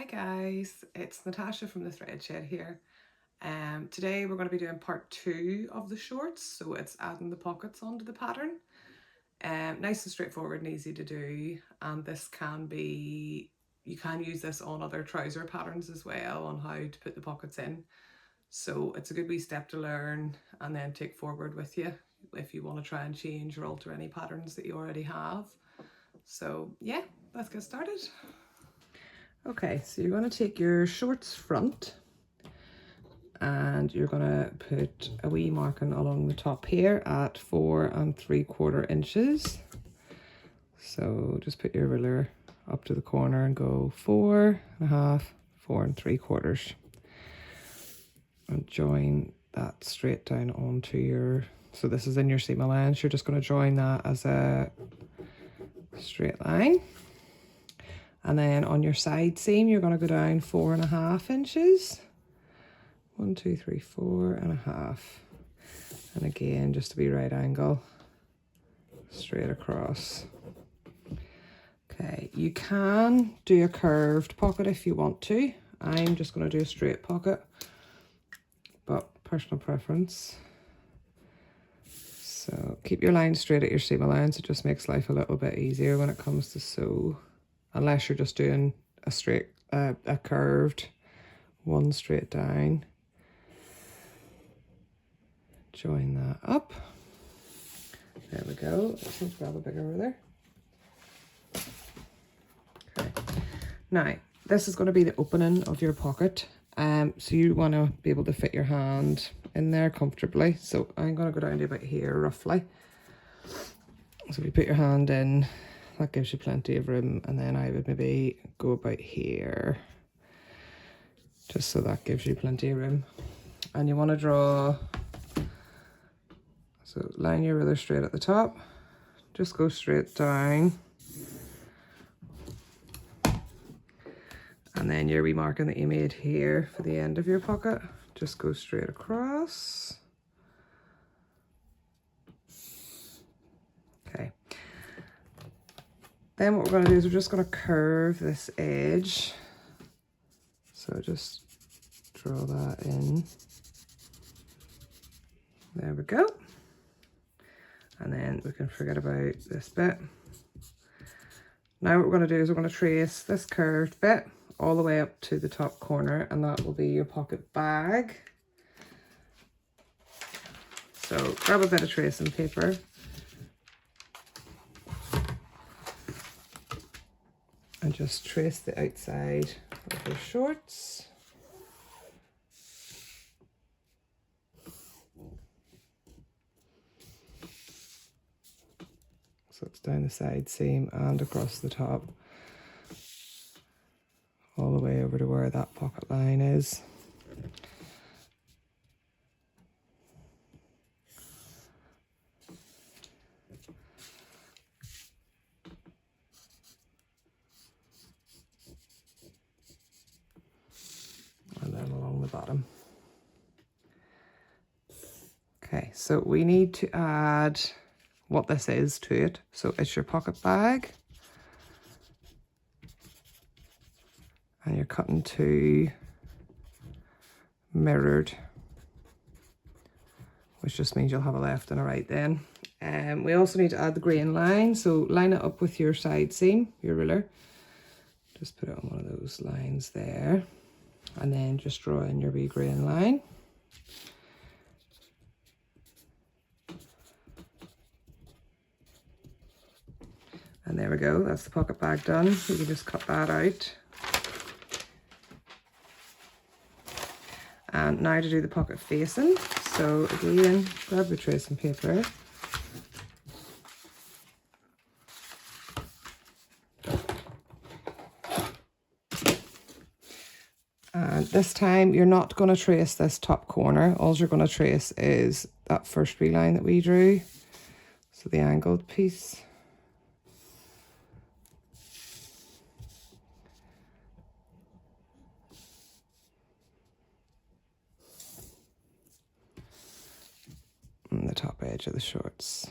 Hi guys, it's Natasha from the Thread Shed here. Today we're going to be doing part 2 of the shorts, so it's adding the pockets onto the pattern. Nice and straightforward and easy to do, and this can be, you can use this on other trouser patterns as well on how to put the pockets in. So it's a good wee step to learn and then take forward with you if you want to try and change or alter any patterns that you already have. So yeah, let's get started. Okay, so you're going to take your shorts front and you're going to put a wee marking along the top here at 4 3/4 inches. So just put your ruler up to the corner and go 4 1/2, 4 3/4, and join that straight down onto your, so this is in your seam allowance, you're just going to join that as a straight line. And then on your side seam, you're going to go down 4 1/2 inches. 1 2 3 4 1/2. And again, just to be right angle, straight across. Okay, you can do a curved pocket if you want to. I'm just going to do a straight pocket, but personal preference. So keep your line straight at your seam allowance. It just makes life a little bit easier when it comes to sew. Unless you're just doing a straight, a curved one straight down. Join that up. There we go. Let's grab a bigger ruler. Okay. Now, this is going to be the opening of your pocket. So you want to be able to fit your hand in there comfortably. So I'm going to go down to about here roughly. So if you put your hand in, that gives you plenty of room, and then I would maybe go about here, just so that gives you plenty of room. And you want to draw, so line your ruler straight at the top, just go straight down, and then your wee marking that you made here for the end of your pocket, just go straight across. Okay. Then what we're going to do is we're just going to curve this edge. So just draw that in. There we go. And then we can forget about this bit. Now what we're going to do is we're going to trace this curved bit all the way up to the top corner, and that will be your pocket bag. So grab a bit of tracing paper. And just trace the outside of your shorts. So it's down the side seam and across the top, all the way over to where that pocket line is. And then along the bottom. Okay, so we need to add what this is to it. So it's your pocket bag. And you're cutting two mirrored, which just means you'll have a left and a right then. We also need to add the grain line. So line it up with your side seam, your ruler. Just put it on one of those lines there. And then just draw in your wee grain line. And there we go, that's the pocket bag done. You can just cut that out. And now to do the pocket facing. So again, grab the tracing paper. And this time you're not going to trace this top corner. All you're going to trace is that first wee line that we drew. So the angled piece. And the top edge of the shorts.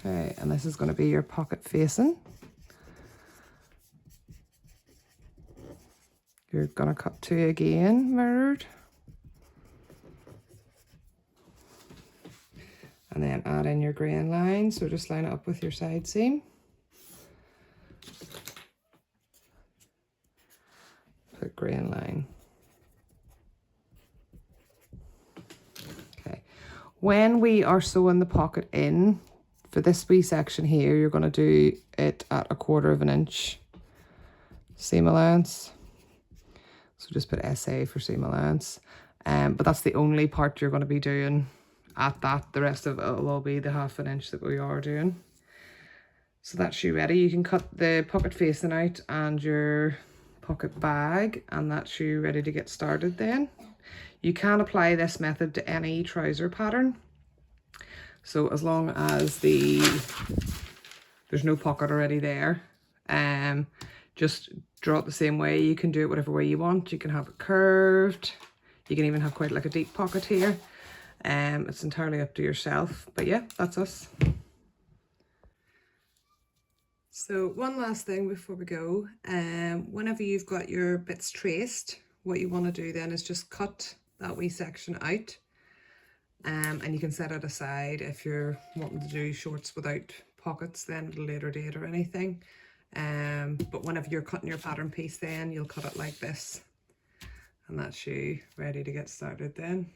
Okay, and this is going to be your pocket facing. You're going to cut 2 again, mirrored. And then add in your grain line, so just line it up with your side seam. Put grain line. Okay, when we are sewing the pocket in, for this wee section here, you're going to do it at 1/4 inch seam allowance. So just put SA for seam allowance. But that's the only part you're going to be doing at that. The rest of it will all be the 1/2 inch that we are doing. So that's you ready. You can cut the pocket facing out and your pocket bag, and that's you ready to get started then. You can apply this method to any trouser pattern. So as long as there's no pocket already there, just draw it the same way. You can do it whatever way you want. You can have it curved. You can even have quite like a deep pocket here. It's entirely up to yourself. But yeah, that's us. So one last thing before we go. Whenever you've got your bits traced, what you want to do then is just cut that wee section out. And you can set it aside if you're wanting to do shorts without pockets then at a later date or anything. But whenever you're cutting your pattern piece then, you'll cut it like this. And that's you ready to get started then.